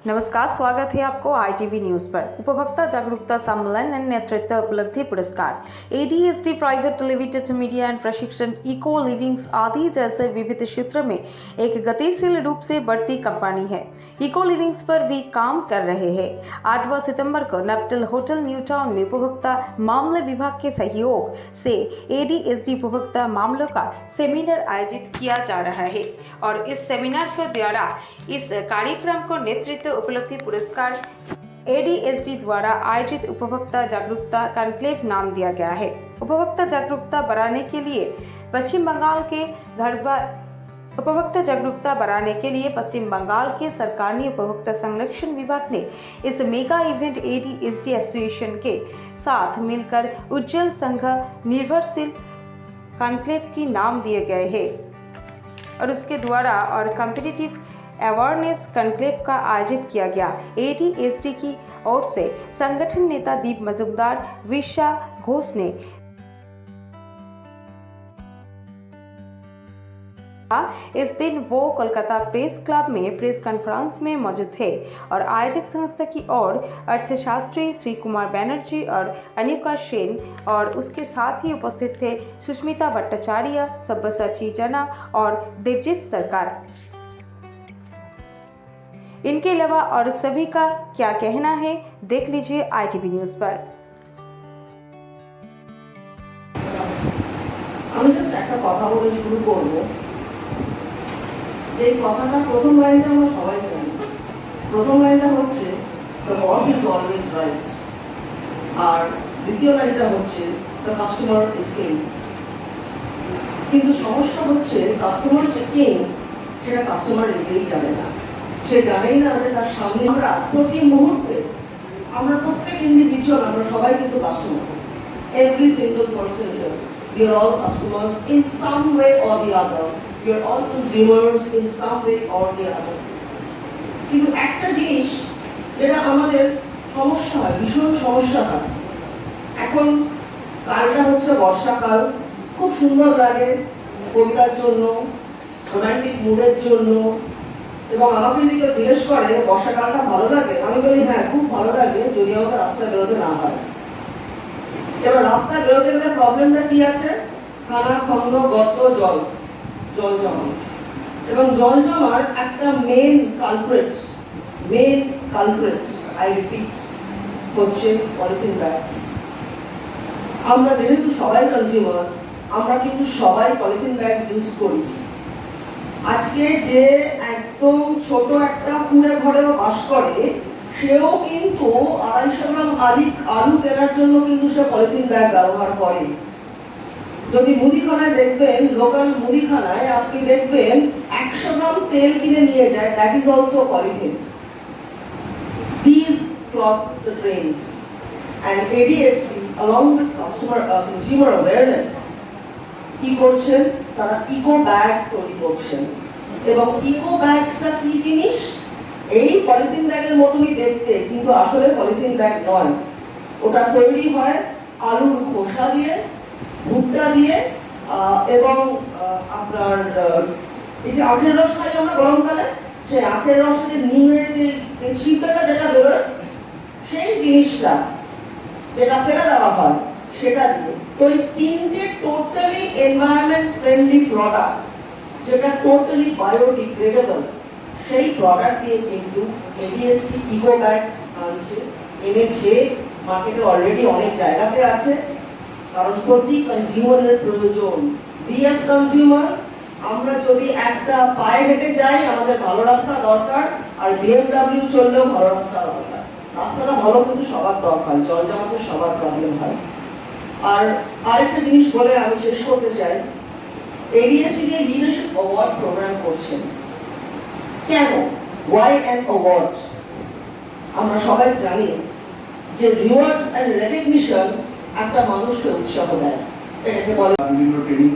नमस्कार, स्वागत है आपको आईटीवी न्यूज पर। उपभोक्ता जागरूकता सम्मेलन एंड नेतृत्व उपलब्धि पुरस्कार ADSD private limited media and प्रशिक्षण इको लिविंग्स आदि जैसे विविध क्षेत्र में एक गतिशील रूप से बढ़ती कंपनी है। इको लिविंग्स पर भी काम कर रहे हैं। 8 सितंबर को नपटल होटल न्यू टाउन में उपभोक्ता मामले विभाग के सहयोग से एडीएसडी उपभोक्ता मामलों का सेमिनार आयोजित किया जा रहा है और इस सेमिनार के द्वारा इस कार्यक्रम को नेतृत्व उपलब्धि पुरस्कार एडीएसडी द्वारा आयोजित उपभोक्ता जागरूकता कॉन्क्लेव नाम दिया गया है। उपभोक्ता जागरूकता बढ़ाने के लिए पश्चिम बंगाल के सरकार ने उपभोक्ता संरक्षण विभाग ने इस मेगा इवेंट एडीएसडी एसोसिएशन के साथ मिलकर उज्जवल संघ निर्भरशील कॉन्क्लेव की नाम दिए गए हैं और उसके द्वारा और कॉम्पिटिटिव अवेयरनेस कॉन्क्लेव का आयोजित किया गया। एडीएसडी की ओर से संगठन नेता दीप मजूमदार, विशा घोष ने इस दिन वो कोलकाता प्रेस क्लब में प्रेस कॉन्फ्रेंस में मौजूद थे और आयोजक संस्था की ओर अर्थशास्त्री श्री कुमार बैनर्जी और अनिका सेन और उसके साथ ही उपस्थित थे सुष्मिता भट्टाचार्य, सब्यसाची जना और देवजीत सरकार। इनके अलावा और सभी का क्या कहना है, देख लीजिए आईटीवी न्यूज पर। আমি জাস্ট একটা কথা বলে শুরু করব। যে কথাটা প্রথম লাইনটা আমরা সবাই জানি। প্রথম লাইনটা হচ্ছে the boss is always right, আর দ্বিতীয় লাইনটা হচ্ছে দ্য কাস্টমার ইজ কিং। কিন্তু সমস্যা হচ্ছে কাস্টমার যে কিং সেটা কাস্টমার নিজেই জানে না। সে জানেই না যে তার সামনে আমরা প্রতি মুহূর্তে আমরা প্রত্যেক ইন্ডিভিজুয়াল আমরা সবাই কিন্তু customer. Every single person here we are all customers in some way or the other. We are all consumers in some way or the other. কিন্তু একটা জিনিস যেটা আমাদের সমস্যা হয়, ভীষণ সমস্যা হয়, এখন কালটা হচ্ছে বর্ষাকাল, খুব সুন্দর লাগে কবিতার জন্য, রোমান্টিক মুডের জন্য, এবং আমাকে যদি কেউ জিজ্ঞেস করে বর্ষাকালটা ভালো লাগে, আমি বলি হ্যাঁ খুব ভালো লাগে যদি আমাকে রাস্তায় বেরোতে না হয়। এবার রাস্তায় বেরোতে গেলে প্রবলেমটা কি আছে? খানা খন্দ, গর্ত, জল জমা। এবং জল জমার একটা মেন কালপ্রিট আই রিপিট হচ্ছে পলিথিন ব্যাগস। আমরা যেহেতু সবাই কনজিউমার্স, আমরা কিন্তু সবাই পলিথিন ব্যাগ ইউজ করি। আজকে যে একদম ছোট একটা কুঁড়ে ঘরেও বাস করে, সেও কিন্তু 250 গ্রাম আলু কেনার জন্য কিন্তু সে পলিথিন ব্যাগ ব্যবহার করে। যদি মুদিখানায় দেখবেন, লোকাল মুদিখানায় আপনি দেখবেন 100 গ্রাম তেল কিনে নিয়ে যায়, that is also polythene. These clog the drains, and ADSD along with consumer awareness কি করছেন? তারা ইকো ব্যাগস তৈরি করছেন। এবং ইকো ব্যাগসটা কি জিনিস? এই পলিথিন ব্যাগের মতনই দেখতে, কিন্তু আসলে পলিথিন ব্যাগ নয়। ওটা তৈরি হয় আলুর খোসা দিয়ে, ভুট্টা দিয়ে, এবং আপনার এই যে আখের রস খাই আমরা গরমকালে, সেই আখের রস যে নিমের যে শীতটা যেটা বেরোয়, সেই জিনিসটা যেটা ফেলে দেওয়া হয় সেটা দিয়ে। তো এই তিনটে টোটালি এনভায়রনমেন্ট ফ্রেন্ডলি প্রোডাক্ট, যেটা টোটালি বায়োডিগ্রেডেবল, সেই প্রোডাক্ট দিয়ে কিন্তু এডিএসডি ইকো ব্যাগস এনেছে। মার্কেটে অলরেডি অনেক জায়গাতে আছে, কারণ প্রতি কনজিউমারের প্রয়োজন। উই অ্যাজ কনজিউমার্স, আমরা যদি একটা পায়ে হেঁটে যাই, আমাদের ভালো রাস্তা দরকার, আর বিএমডব্লিউ চললেও ভালো রাস্তা দরকার। রাস্তাটা ভালো কিন্তু সবার দরকার, জল জমাতে সবার প্রবলেম হয়। আর আরেকটা জিনিস বলে আমি শেষ করতে চাই, এডিএসডি যে লিডারশিপ অ্যাওয়ার্ড প্রোগ্রাম করছেন, কেন? Why an award? আমরা সবাই জানি যে রিওয়ার্ডস অ্যান্ড রেকগনিশন একটা মানুষকে উৎসাহ দেয়। এটাকে বলে বিভিন্ন ট্রেনিং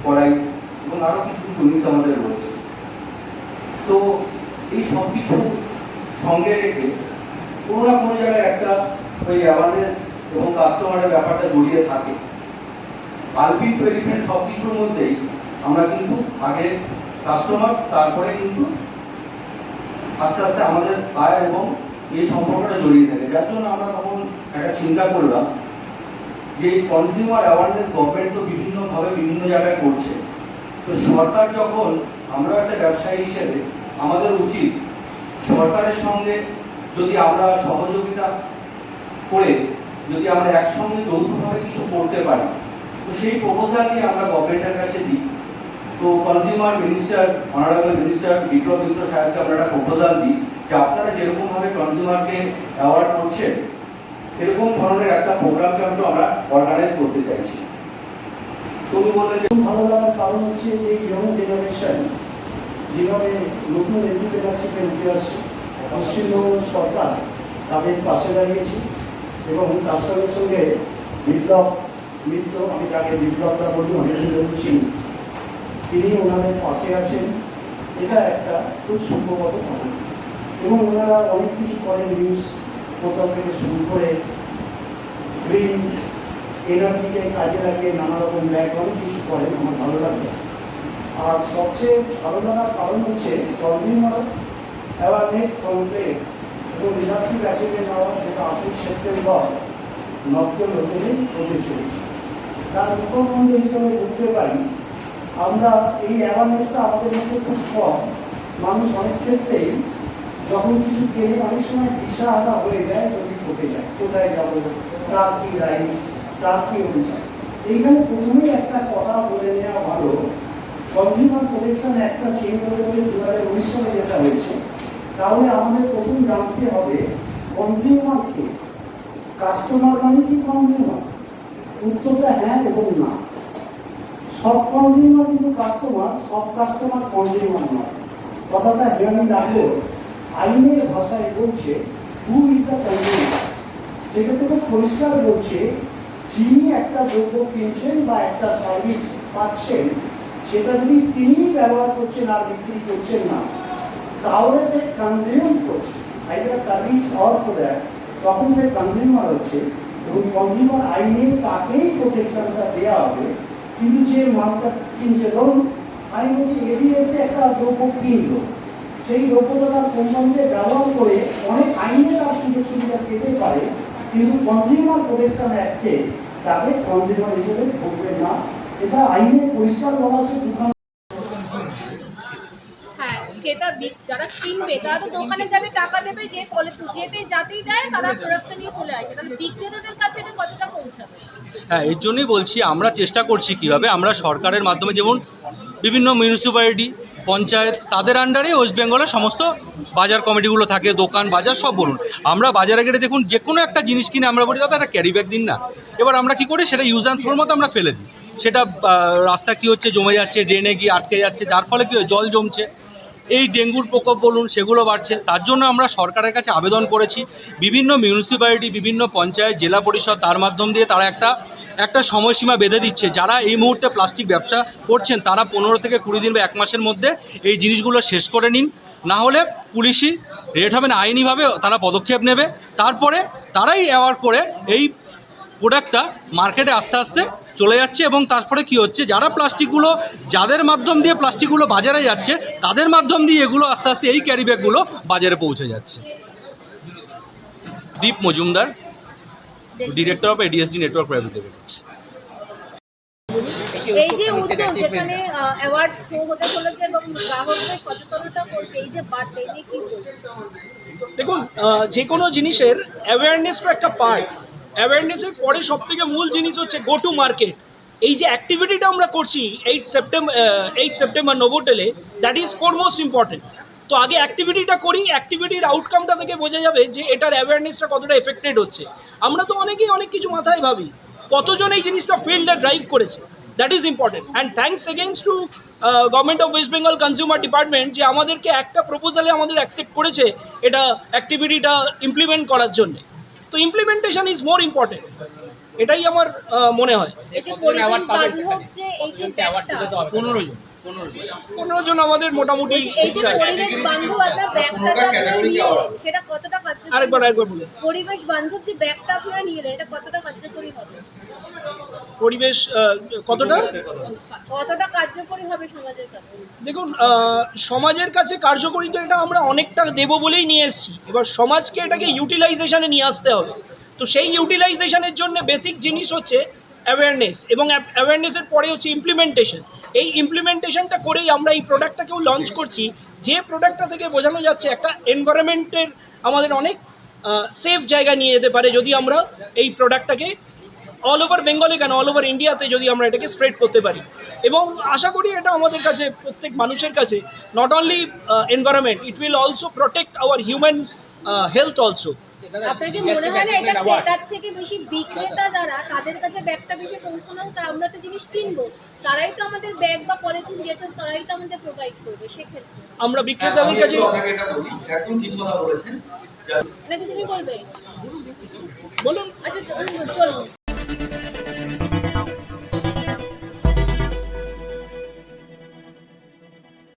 করাই এবং আরো কিছু জিনিস আমাদের রয়েছে। তো এই সব কিছু সঙ্গে রেখে কোনো না কোনো জায়গায় একটা ওই অ্যাওয়ারনেস এবং কাস্টমারের ব্যাপারটা জড়িয়ে থাকে। আলপিন এলিফ্যান্ট সব কিছুর মধ্যেই আমরা কিন্তু আগে কাস্টমার, তারপরে কিন্তু আস্তে আস্তে আমাদের বায়ার এবং এই সম্পর্কটা জড়িয়ে থাকে। যার জন্য আমরা তখন একটা চিন্তা করলাম যে কনজিউমার অ্যাওয়ারনেস গভর্নমেন্ট তো বিভিন্নভাবে বিভিন্ন জায়গায় করছে, তো সরকার যখন, আমরা একটা ব্যবসায়ী হিসেবে আমাদের উচিত সরকারের সঙ্গে যদি আমরা সহযোগিতা করে যদি আমরা একসঙ্গে যৌথভাবে কিছু করতে পারি, তো সেই প্রপোজাল নিয়ে আমরা গভর্নমেন্টের কাছে দিই। তো consumer minister, honourable minister Bikram Mitra সাহেবকে আমরা একটা প্রপোজাল দিই যে আপনারা যেরকমভাবে কনজিউমারকে অ্যাওয়ার্ড করছেন, এরকম ধরনের একটা প্রোগ্রামকে আমরা অর্গানাইজ করতে চাইছি। তুমি বললে যে ভালো লাগার কারণ হচ্ছে যে এই ইয়ং জেনারেশন যেভাবে নতুন এন্টারপ্রেনারশিপে উঠে আসছে, পশ্চিমবঙ্গ সরকার তাদের পাশে দাঁড়িয়েছে এবং তার সঙ্গে সঙ্গে বিপ্লব মিত্র, আমি তাকে বিপ্লবটা বলি, অনেকদিন বলছি, তিনি ওনাদের পাশে আছেন। এটা একটা খুব সুখবর ঘটনা এবং ওনারা অনেক কিছু করেন, নিউজ পোর্টাল থেকে শুরু করে গ্রিন এনার্জিকে কাজে লাগিয়ে নানা রকম ব্যাগ অনেক কিছু করেন, আমার ভালো লাগে। আর সবচেয়ে ভালো লাগার কারণ হচ্ছে কনজিউমার অ্যাওয়ারনেস কমপ্লেন এবং লিডারশিপ অ্যাচিভে নেওয়া, যেটা 8 সেপ্টেম্বর নব্বই হোটেলে হতে চলেছে। তার মুখমন্ত্রী হিসেবে বুঝতে পারি আমরা এই অ্যাওয়ারনেসটা আমাদের মধ্যে খুব কম। মানুষ অনেক ক্ষেত্রেই যখন কিছু কেনে অনেক সময় দিশা আনা হয়ে যায়, যদি ঠকে যায়, কোথায় যাবো, কার কি রাইট, কার কি অধিকার। এইখানে প্রথমেই একটা কথা বলে নেওয়া ভালো, কনজিউমার প্রোটেকশন একটা চেঞ্জ হতে গেলে 2019 সালে যেটা হয়েছে, তাহলে আমাদের প্রথম জানতে হবে কনজিউমারকে। কাস্টমার মানে কি কনজিউমার? উত্তরটা হ্যাঁ এবং না। সব কনজিউমার কিন্তু কাস্টমার, সব কাস্টমার কনজিউমার নয়। কথাটা হেয়ানি রাখলেও আইনের ভাষায় বলছে হু ইজ দ্য কনজিউমার। সেটা থেকে পরিষ্কার বলছে যিনি একটা দ্রব্য কিনছেন বা একটা সার্ভিস পাচ্ছেন, সেটা যদি তিনি ব্যবহার করছেন আর বিক্রি করছেন না, তাহলে সে কনজিউম করছে আইদার সার্ভিস অর প্রোডাক্ট, তখন সে কনজিউমার হচ্ছে। এবং কনজিউমার আইনে তাকেই প্রোটেকশনটা দেওয়া হবে। কিন্তু যে মালটা কিনছে, ধরুন আমি বলছি এডিএসে একটা দ্রব্য কিনলো, সেই দ্রব্যটা তার কোম্পানিতে ব্যবহার করে অনেক আইনে তার সুযোগ সুবিধা পেতে পারে, কিন্তু কনজিউমার প্রোটেকশন অ্যাক্টে তাকে কনজিউমার হিসেবে ধরবে না। এটা আইনে পরিষ্কার বলা আছে। হ্যাঁ, ক্রেতা যারা কিনবে তারা তো দোকানে যাবে, টাকা দেবে, যে যেতে যাতেই যায় তারা প্রোডাক্টটা নিয়ে চলে আসে, তাহলে বিক্রেতাদের কাছে এটা কতটা পৌঁছাবে? হ্যাঁ, এর জন্যই বলছি আমরা চেষ্টা করছি কীভাবে আমরা সরকারের মাধ্যমে, যেমন বিভিন্ন মিউনিসিপ্যালিটি, পঞ্চায়েত, তাদের আন্ডারে ওয়েস্ট বেঙ্গলের সমস্ত বাজার কমিটিগুলো থাকে, দোকান বাজার সব বলুন, আমরা বাজারে গেলে দেখুন যে কোনো একটা জিনিস কিনে আমরা বলি দাদা একটা ক্যারি ব্যাগ দিন না। এবার আমরা কী করি, সেটা ইউজ অ্যান্ড থ্রোর মতো আমরা ফেলে দিই। সেটা রাস্তা কী হচ্ছে, জমে যাচ্ছে, ড্রেনে গিয়ে আটকে যাচ্ছে, যার ফলে কী হয়, জল জমছে, এই ডেঙ্গুর প্রকোপ বলুন সেগুলো বাড়ছে। তার জন্য আমরা সরকারের কাছে আবেদন করেছি, বিভিন্ন মিউনিসিপ্যালিটি, বিভিন্ন পঞ্চায়েত, জেলা পরিষদ, তার মাধ্যম দিয়ে তারা একটা সময়সীমা বেঁধে দিচ্ছে। যারা এই মুহূর্তে প্লাস্টিক ব্যবসা করছেন তারা 15 থেকে 20 দিন বা 1 মাসের মধ্যে এই জিনিসগুলো শেষ করে নিন, না হলে পুলিশি রেট হবে না, আইনিভাবে তারা পদক্ষেপ নেবে। তারপরে তারাই অ্যাওয়ার করে এই প্রোডাক্টটা মার্কেটে আস্তে আস্তে চলে যাচ্ছে। এবং তারপরে কি হচ্ছে, যারা প্লাস্টিকগুলো, যাদের মাধ্যম দিয়ে প্লাস্টিকগুলো বাজারে যাচ্ছে, তাদের মাধ্যম দিয়ে এগুলো আস্তে আস্তে এই ক্যারি ব্যাগগুলো বাজারে পৌঁছে যাচ্ছে। Deep Majumdar, director of ADSD network private limited. এই যে উদ্যোগ, যেখানে অ্যাওয়ার্ড শো হতে চলেছে এবং গ্রাহকদের সচেতনতা করতে, এই যে বার্তা, এই নিয়ে কি বলছেন? দেখুন, যে কোনো জিনিসের অ্যাওয়ারনেসটা একটা পার্ট। অ্যাওয়ারনেসের পরে সবথেকে মূল জিনিস হচ্ছে গো টু মার্কেট। এই যে অ্যাক্টিভিটিটা আমরা করছি 8 সেপ্টেম্বর নোভোটেলে, দ্যাট ইজ ফরমোস্ট ইম্পর্টেন্ট। তো আগে অ্যাক্টিভিটিটা করি, অ্যাক্টিভিটির আউটকামটা থেকে বোঝা যাবে যে এটার অ্যাওয়ারনেসটা কতটা এফেক্টেড হচ্ছে। আমরা তো অনেকেই অনেক কিছু মাথায় ভাবি, কতজন এই জিনিসটা ফিল্ডে ড্রাইভ করেছে, that is important. And thanks again to government of West Bengal consumer department, যে আমাদেরকে একটা প্রপোজালে আমাদের অ্যাকসেপ্ট করেছে এটা অ্যাক্টিভিটিটা ইমপ্লিমেন্ট করার জন্যে। তো ইমপ্লিমেন্টেশন ইজ মোর ইম্পর্টেন্ট, এটাই আমার মনে হয়। এই যে পরিবহন বান্ধব, যে এই যে ব্যাগটা, 15 জন 15 জন আমাদের মোটামুটি বলছি, এই যে ইচ্ছা আছে। পরিবেশ বান্ধব আপনার ব্যাগটা যে আপনারা নিয়ে এলেন সেটা কতটা কার্যকরী আরেকবার হবে? আরেকবার বলুন। পরিবেশ বান্ধব যে ব্যাগটা আপনারা নিয়ে এলেন এটা কতটা কার্যকরী হবে? পরিবেশ কতটা কতটা কার্যকরী হবে সমাজের কাছে? দেখুন সমাজের কাছে কার্যকরী তো এটা আমরা অনেকটা দেবো বলেই নিয়ে এসেছি। এবার সমাজকে এটাকে ইউটিলাইজেশনে নিয়ে আসতে হবে। তো সেই ইউটিলাইজেশনের জন্য বেসিক জিনিস হচ্ছে অ্যাওয়ারনেস, এবং অ্যাওয়ারনেসের পরে হচ্ছে ইমপ্লিমেন্টেশন। এই ইমপ্লিমেন্টেশনটা করেই আমরা এই প্রোডাক্টটাকেও লঞ্চ করছি, যে প্রোডাক্টটা থেকে বোঝানো যাচ্ছে একটা এনভায়রনমেন্টের আমাদের অনেক সেফ জায়গায় নিয়ে যেতে পারে যদি আমরা এই প্রোডাক্টটাকে অল ওভার বেঙ্গলে কেন অল ওভার ইন্ডিয়াতে যদি আমরা এটাকে স্প্রেড করতে পারি। এবং আশা করি এটা আমাদের কাছে প্রত্যেক মানুষের কাছে not only environment, it will also protect our human health also. আপনার কি মনে হয় না এটা ক্রেতার থেকে বেশি বিক্রেতা যারা তাদের কাছে ব্যাগটা বেশি পৌঁছানো, কারণ আমরা তো জিনিস কিনবো, তারাই তো আমাদের ব্যাগ বা পলিথিন যেটা তারাই তো আমাদের প্রোভাইড করবে, সেক্ষেত্রে আমরা বিক্রেতাদের কাছে একদম ঠিক কথা বলেছেন। নাকি তুমি বলবে? বলুন। আচ্ছা চলুন।